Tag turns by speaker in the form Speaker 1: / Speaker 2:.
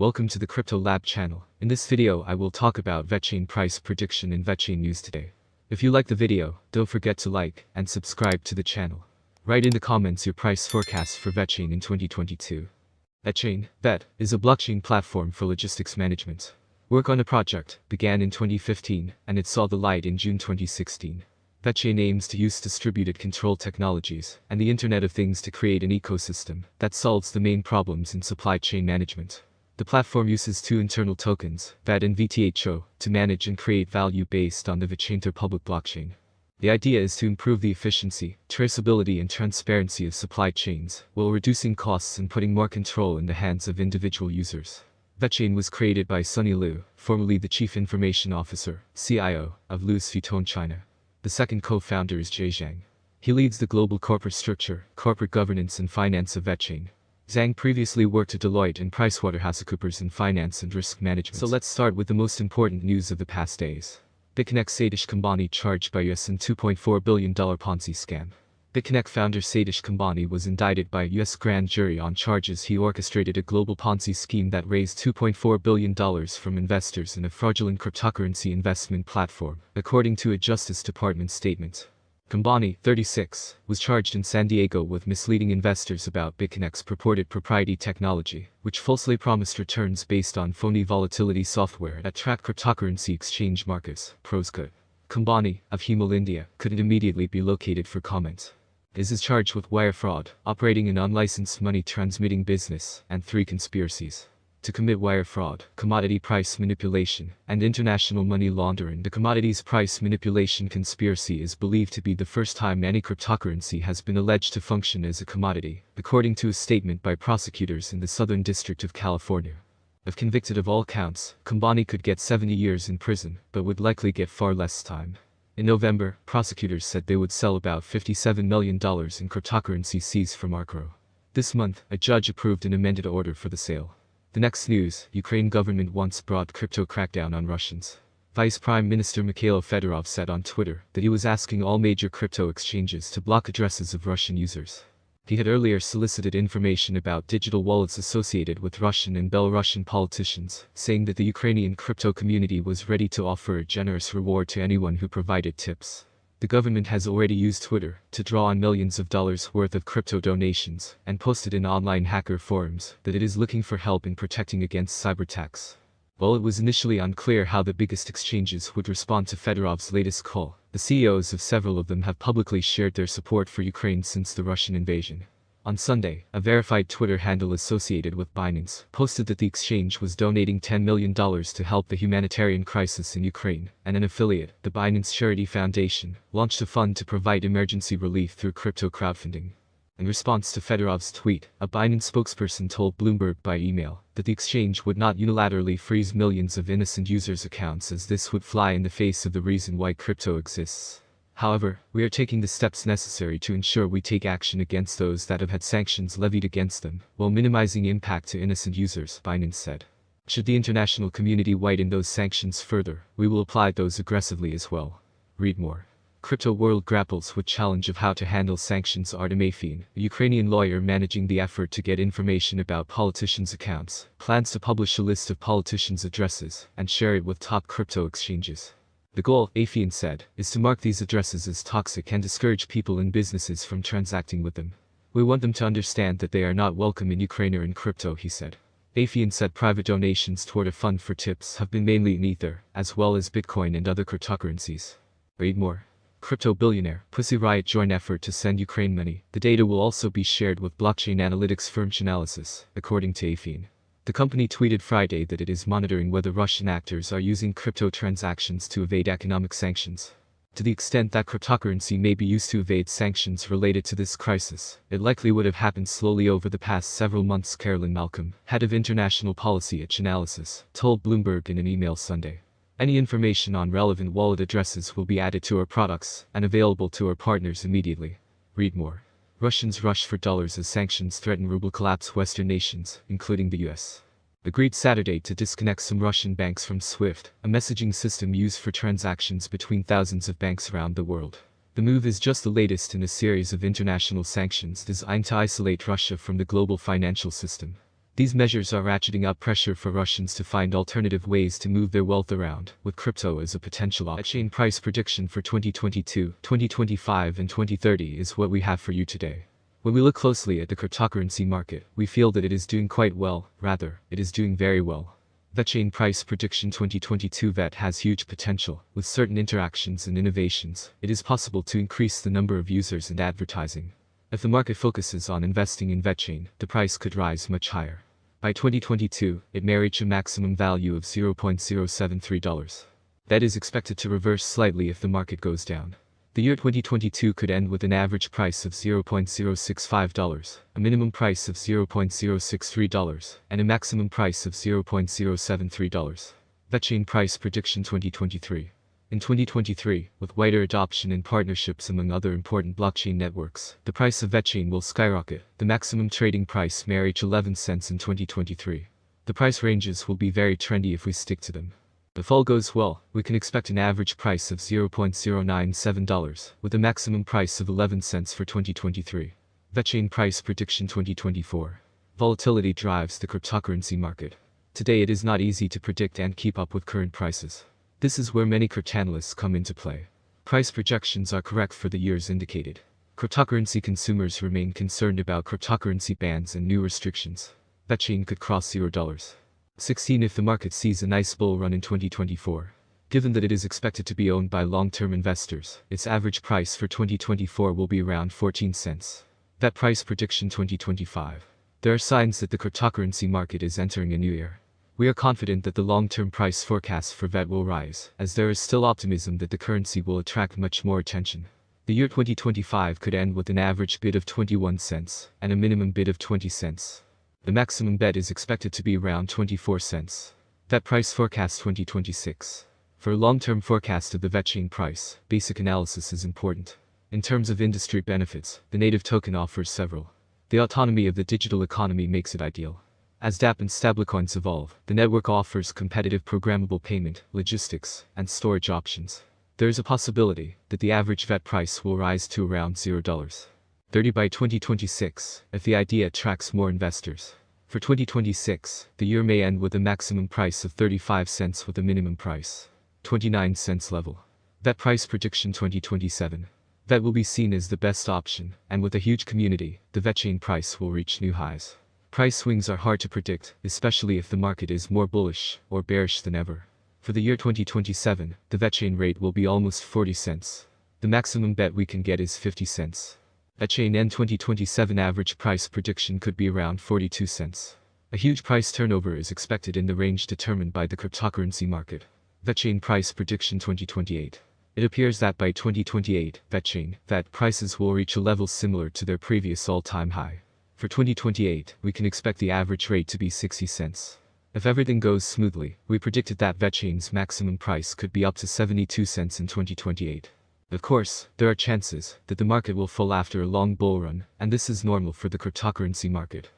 Speaker 1: Welcome to the Crypto Lab channel. In this video I will talk about Vechain price prediction in Vechain news today. If you like the video, don't forget to like and subscribe to the channel. Write in the comments your price forecast for Vechain in 2022. Vechain Vet is a blockchain platform for logistics management. Work on the project began in 2015 and it saw the light in June 2016. Vechain aims to use distributed control technologies and the Internet of Things to create an ecosystem that solves the main problems in supply chain management. The platform uses two internal tokens, VET and VTHO, to manage and create value based on the Vechain public blockchain. The idea is to improve the efficiency, traceability and transparency of supply chains, while reducing costs and putting more control in the hands of individual users. Vechain was created by Sunny Liu, formerly the Chief Information Officer, CIO, of Louis Vuitton China. The second co-founder is Jay Zhang. He leads the global corporate structure, corporate governance and finance of Vechain. Zhang previously worked at Deloitte and PricewaterhouseCoopers in finance and risk management. So let's start with the most important news of the past days. Vechain Satish Kambani charged by US $2.4 billion Ponzi scam. Vechain founder Satish Kambani was indicted by a US grand jury on charges he orchestrated a global Ponzi scheme that raised $2.4 billion from investors in a fraudulent cryptocurrency investment platform, according to a Justice Department statement. Kambani, 36, was charged in San Diego with misleading investors about Vechain's purported proprietary technology, which falsely promised returns based on phony volatility software that tracked cryptocurrency exchange markets, Proscould. Kambani, of Himal, India, couldn't immediately be located for comment. Is charged with wire fraud, operating an unlicensed money transmitting business, and 3 conspiracies to commit wire fraud, commodity price manipulation, and international money laundering. The commodities price manipulation conspiracy is believed to be the first time any cryptocurrency has been alleged to function as a commodity, according to a statement by prosecutors in the Southern District of California. If convicted of all counts, Kambani could get 70 years in prison, but would likely get far less time. In November, prosecutors said they would sell about $57 million in cryptocurrency seized from Arcro. This month, a judge approved an amended order for the sale. The next news, Ukraine government once brought crypto crackdown on Russians. Vice Prime Minister Mikhail Fedorov said on Twitter that he was asking all major crypto exchanges to block addresses of Russian users. He had earlier solicited information about digital wallets associated with Russian and Belarusian politicians, saying that the Ukrainian crypto community was ready to offer a generous reward to anyone who provided tips. The government has already used Twitter to draw on millions of dollars worth of crypto donations and posted in online hacker forums that it is looking for help in protecting against cyber attacks. While it was initially unclear how the biggest exchanges would respond to Fedorov's latest call, the CEOs of several of them have publicly shared their support for Ukraine since the Russian invasion. On Sunday, a verified Twitter handle associated with Binance posted that the exchange was donating $10 million to help the humanitarian crisis in Ukraine, and an affiliate, the Binance Charity Foundation, launched a fund to provide emergency relief through crypto crowdfunding. In response to Fedorov's tweet, a Binance spokesperson told Bloomberg by email that the exchange would not unilaterally freeze millions of innocent users' accounts, as this would fly in the face of the reason why crypto exists. However, we are taking the steps necessary to ensure we take action against those that have had sanctions levied against them, while minimizing impact to innocent users, Binance said. Should the international community widen those sanctions further, we will apply those aggressively as well. Read more. Crypto world grapples with challenge of how to handle sanctions. Artem Vechain, a Ukrainian lawyer managing the effort to get information about politicians' accounts, plans to publish a list of politicians' addresses and share it with top crypto exchanges. The goal, Vechain said, is to mark these addresses as toxic and discourage people and businesses from transacting with them. We want them to understand that they are not welcome in Ukraine or in crypto, he said. Vechain said private donations toward a fund for tips have been mainly in Ether, as well as Bitcoin and other cryptocurrencies. Read more. Crypto billionaire, Pussy Riot join effort to send Ukraine money. The data will also be shared with blockchain analytics firm Chainalysis, according to Vechain. The company tweeted Friday that it is monitoring whether Russian actors are using crypto transactions to evade economic sanctions. To the extent that cryptocurrency may be used to evade sanctions related to this crisis, it likely would have happened slowly over the past several months, Carolyn Malcolm, head of international policy at Chainalysis, told Bloomberg in an email Sunday. Any information on relevant wallet addresses will be added to our products and available to our partners immediately. Read more. Russians rush for dollars as sanctions threaten ruble collapse. Western nations, including the US, agreed Saturday to disconnect some Russian banks from SWIFT, a messaging system used for transactions between thousands of banks around the world. The move is just the latest in a series of international sanctions designed to isolate Russia from the global financial system. These measures are ratcheting up pressure for Russians to find alternative ways to move their wealth around, with crypto as a potential option. Vechain price prediction for 2022, 2025 and 2030 is what we have for you today. When we look closely at the cryptocurrency market, we feel that it is doing quite well, rather, it is doing very well. Vechain price prediction 2022 Vet has huge potential. With certain interactions and innovations, it is possible to increase the number of users and advertising. If the market focuses on investing in Vechain, the price could rise much higher. By 2022, it may reach a maximum value of $0.073. That is expected to reverse slightly if the market goes down. The year 2022 could end with an average price of $0.065, a minimum price of $0.063, and a maximum price of $0.073. Vechain price prediction 2023. In 2023, with wider adoption and partnerships among other important blockchain networks, the price of Vechain will skyrocket. The maximum trading price may reach 11 cents in 2023. The price ranges will be very trendy if we stick to them. If all goes well, we can expect an average price of $0.097, with a maximum price of 11 cents for 2023. Vechain price prediction 2024. Volatility drives the cryptocurrency market. Today it is not easy to predict and keep up with current prices. This is where many cryptanalysts come into play. Price projections are correct for the years indicated. Cryptocurrency consumers remain concerned about cryptocurrency bans and new restrictions. Vechain could cross $0.16 if the market sees a nice bull run in 2024. Given that it is expected to be owned by long-term investors, its average price for 2024 will be around 14 cents. Vet price prediction 2025. There are signs that the cryptocurrency market is entering a new era. We are confident that the long-term price forecast for Vet will rise, as there is still optimism that the currency will attract much more attention. The year 2025 could end with an average bid of 21 cents, and a minimum bid of 20 cents. The maximum bet is expected to be around 24 cents. Vet price forecast 2026. For a long-term forecast of the Vechain price, basic analysis is important. In terms of industry benefits, the native token offers several. The autonomy of the digital economy makes it ideal. As dApp and stablecoins evolve, the network offers competitive programmable payment, logistics, and storage options. There is a possibility that the average Vet price will rise to around $0.30 by 2026, if the idea attracts more investors. For 2026, the year may end with a maximum price of 35 cents with a minimum price 29 cents level. Vet price prediction 2027. Vet will be seen as the best option, and with a huge community, the Vechain price will reach new highs. Price swings are hard to predict, especially if the market is more bullish or bearish than ever. For the year 2027, the Vechain rate will be almost 40 cents. The maximum bet we can get is 50 cents. Vechain end 2027 average price prediction could be around 42 cents. A huge price turnover is expected in the range determined by the cryptocurrency market. Vechain price prediction 2028. It appears that by 2028, Vechain Vet prices will reach a level similar to their previous all-time high. For 2028, we can expect the average rate to be 60 cents. If everything goes smoothly, we predicted that Vechain's maximum price could be up to 72 cents in 2028. Of course, there are chances that the market will fall after a long bull run, and this is normal for the cryptocurrency market.